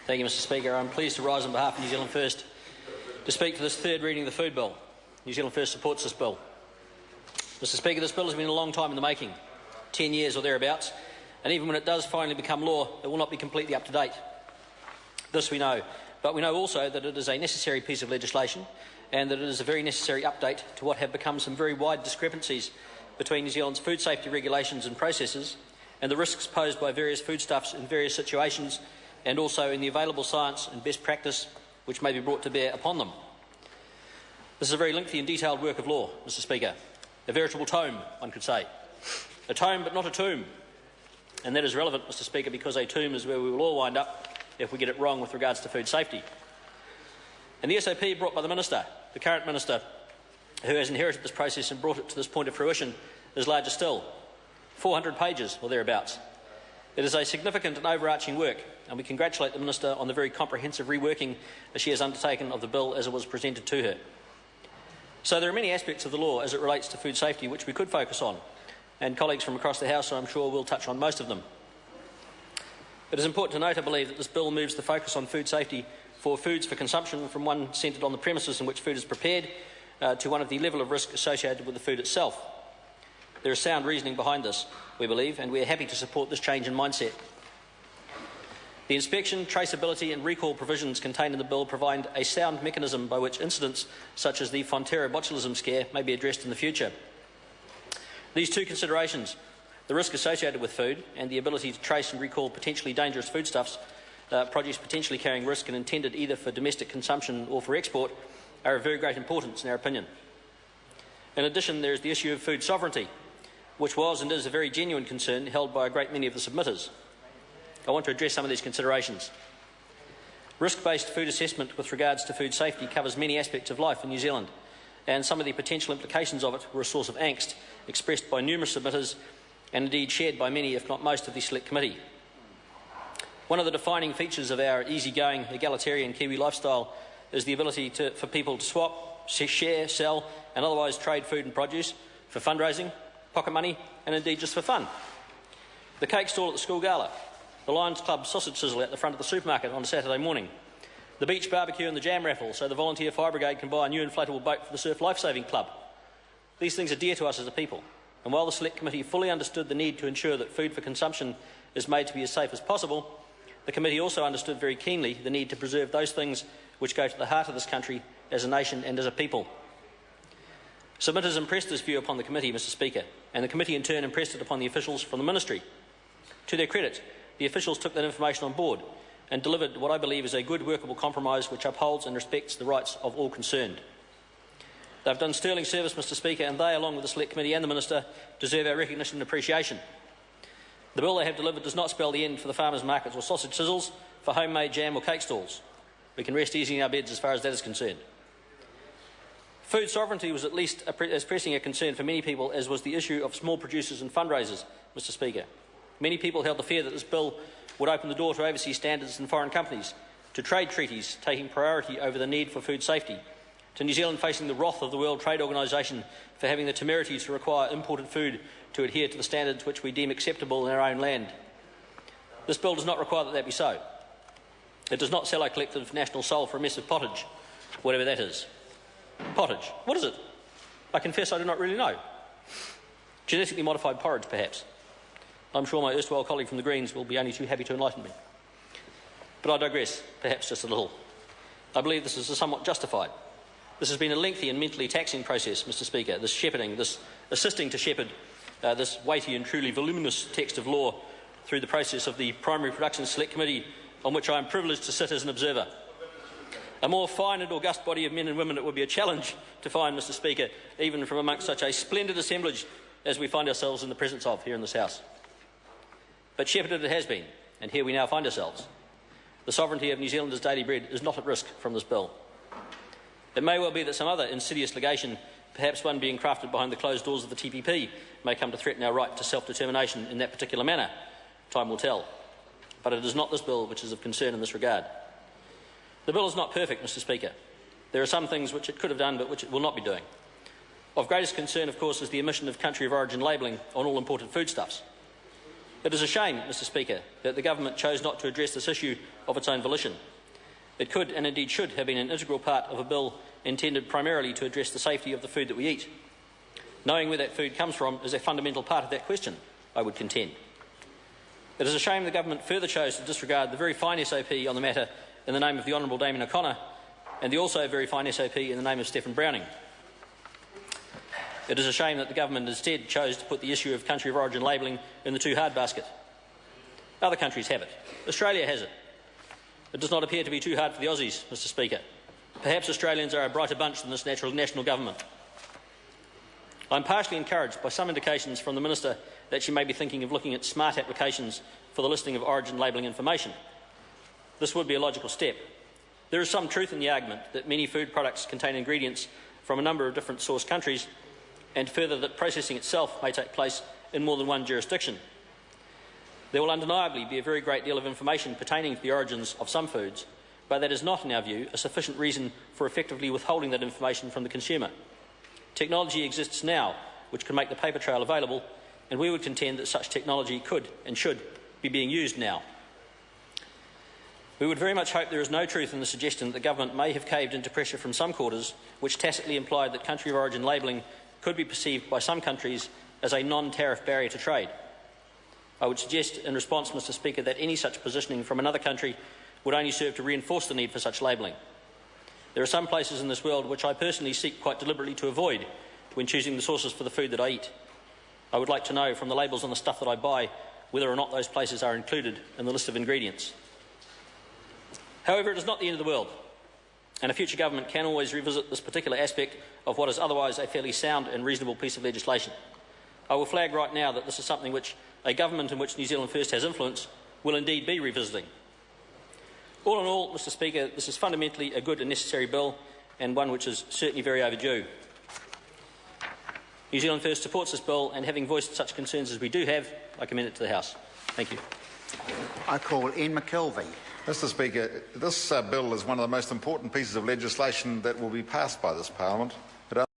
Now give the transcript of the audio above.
Thank you, Mr Speaker. I'm pleased to rise on behalf of New Zealand First to speak for this third reading of the Food Bill. New Zealand First supports this bill. Mr Speaker, this bill has been a long time in the making, 10 years or thereabouts, and even when it does finally become law, it will not be completely up to date. This we know, but we know also that it is a necessary piece of legislation and that it is a very necessary update to what have become some very wide discrepancies between New Zealand's food safety regulations and processes and the risks posed by various foodstuffs in various situations, and also in the available science and best practice which may be brought to bear upon them. This is a very lengthy and detailed work of law, Mr Speaker. A veritable tome, one could say. A tome but not a tomb. And that is relevant, Mr Speaker, because a tomb is where we will all wind up if we get it wrong with regards to food safety. And the SOP brought by the Minister, the current Minister, who has inherited this process and brought it to this point of fruition, is larger still. 400 pages or thereabouts. It is a significant and overarching work, and we congratulate the Minister on the very comprehensive reworking that she has undertaken of the bill as it was presented to her. So there are many aspects of the law as it relates to food safety which we could focus on, and colleagues from across the House, I'm sure, will touch on most of them. It is important to note, I believe, that this bill moves the focus on food safety for foods for consumption from one centred on the premises in which food is prepared to one of the level of risk associated with the food itself. There is sound reasoning behind this, we believe, and we are happy to support this change in mindset. The inspection, traceability and recall provisions contained in the bill provide a sound mechanism by which incidents such as the Fonterra botulism scare may be addressed in the future. These two considerations, the risk associated with food and the ability to trace and recall potentially dangerous foodstuffs, produce potentially carrying risk and intended either for domestic consumption or for export, are of very great importance in our opinion. In addition, there is the issue of food sovereignty, which was and is a very genuine concern held by a great many of the submitters. I want to address some of these considerations. Risk-based food assessment with regards to food safety covers many aspects of life in New Zealand, and some of the potential implications of it were a source of angst expressed by numerous submitters and indeed shared by many, if not most, of the Select Committee. One of the defining features of our easygoing, egalitarian Kiwi lifestyle is the ability for people to swap, share, sell and otherwise trade food and produce for fundraising, pocket money and indeed just for fun. The cake stall at the school gala, the Lions Club sausage sizzle at the front of the supermarket on a Saturday morning, the beach barbecue and the jam raffle so the volunteer fire brigade can buy a new inflatable boat for the Surf Lifesaving Club. These things are dear to us as a people, and while the Select Committee fully understood the need to ensure that food for consumption is made to be as safe as possible, the Committee also understood very keenly the need to preserve those things which go to the heart of this country as a nation and as a people. Submitters impressed this view upon the Committee, Mr Speaker, and the Committee in turn impressed it upon the officials from the Ministry. To their credit, the officials took that information on board and delivered what I believe is a good workable compromise which upholds and respects the rights of all concerned. They've done sterling service, Mr Speaker, and they, along with the Select Committee and the Minister, deserve our recognition and appreciation. The bill they have delivered does not spell the end for the farmers' markets or sausage sizzles, for homemade jam or cake stalls. We can rest easy in our beds as far as that is concerned. Food sovereignty was at least as pressing a concern for many people as was the issue of small producers and fundraisers, Mr Speaker. Many people held the fear that this bill would open the door to overseas standards and foreign companies, to trade treaties taking priority over the need for food safety, to New Zealand facing the wrath of the World Trade Organisation for having the temerity to require imported food to adhere to the standards which we deem acceptable in our own land. This bill does not require that that be so. It does not sell our collective national soul for a mess of pottage, whatever that is. Pottage. What is it? I confess I do not really know. Genetically modified porridge, perhaps. I'm sure my erstwhile colleague from the Greens will be only too happy to enlighten me. But I digress, perhaps just a little. I believe this is somewhat justified. This has been a lengthy and mentally taxing process, Mr Speaker, this shepherding, this assisting to shepherd this weighty and truly voluminous text of law through the process of the Primary Production Select Committee, on which I am privileged to sit as an observer. A more fine and august body of men and women it would be a challenge to find, Mr Speaker, even from amongst such a splendid assemblage as we find ourselves in the presence of here in this House. But shepherded it has been, and here we now find ourselves. The sovereignty of New Zealanders' daily bread is not at risk from this bill. It may well be that some other insidious legation, perhaps one being crafted behind the closed doors of the TPP, may come to threaten our right to self-determination in that particular manner. Time will tell. But it is not this bill which is of concern in this regard. The bill is not perfect, Mr Speaker. There are some things which it could have done but which it will not be doing. Of greatest concern, of course, is the omission of country of origin labelling on all imported foodstuffs. It is a shame, Mr Speaker, that the government chose not to address this issue of its own volition. It could, and indeed should, have been an integral part of a bill intended primarily to address the safety of the food that we eat. Knowing where that food comes from is a fundamental part of that question, I would contend. It is a shame the government further chose to disregard the very fine SOP on the matter in the name of the Honourable Damien O'Connor and the also very fine SOP in the name of Stephen Browning. It is a shame that the government instead chose to put the issue of country of origin labelling in the too hard basket. Other countries have it. Australia has it. It does not appear to be too hard for the Aussies, Mr Speaker. Perhaps Australians are a brighter bunch than this national government. I am partially encouraged by some indications from the Minister that she may be thinking of looking at smart applications for the listing of origin labelling information. This would be a logical step. There is some truth in the argument that many food products contain ingredients from a number of different source countries, and further that processing itself may take place in more than one jurisdiction. There will undeniably be a very great deal of information pertaining to the origins of some foods, but that is not, in our view, a sufficient reason for effectively withholding that information from the consumer. Technology exists now which can make the paper trail available, and we would contend that such technology could and should be being used now. We would very much hope there is no truth in the suggestion that the government may have caved into pressure from some quarters which tacitly implied that country of origin labelling could be perceived by some countries as a non-tariff barrier to trade. I would suggest in response, Mr Speaker, that any such positioning from another country would only serve to reinforce the need for such labelling. There are some places in this world which I personally seek quite deliberately to avoid when choosing the sources for the food that I eat. I would like to know from the labels on the stuff that I buy whether or not those places are included in the list of ingredients. However, it is not the end of the world, and a future government can always revisit this particular aspect of what is otherwise a fairly sound and reasonable piece of legislation. I will flag right now that this is something which a government in which New Zealand First has influence will indeed be revisiting. All in all, Mr Speaker, this is fundamentally a good and necessary bill, and one which is certainly very overdue. New Zealand First supports this bill, and having voiced such concerns as we do have, I commend it to the House. Thank you. I call Ian McKelvey. Mr Speaker, this bill is one of the most important pieces of legislation that will be passed by this Parliament.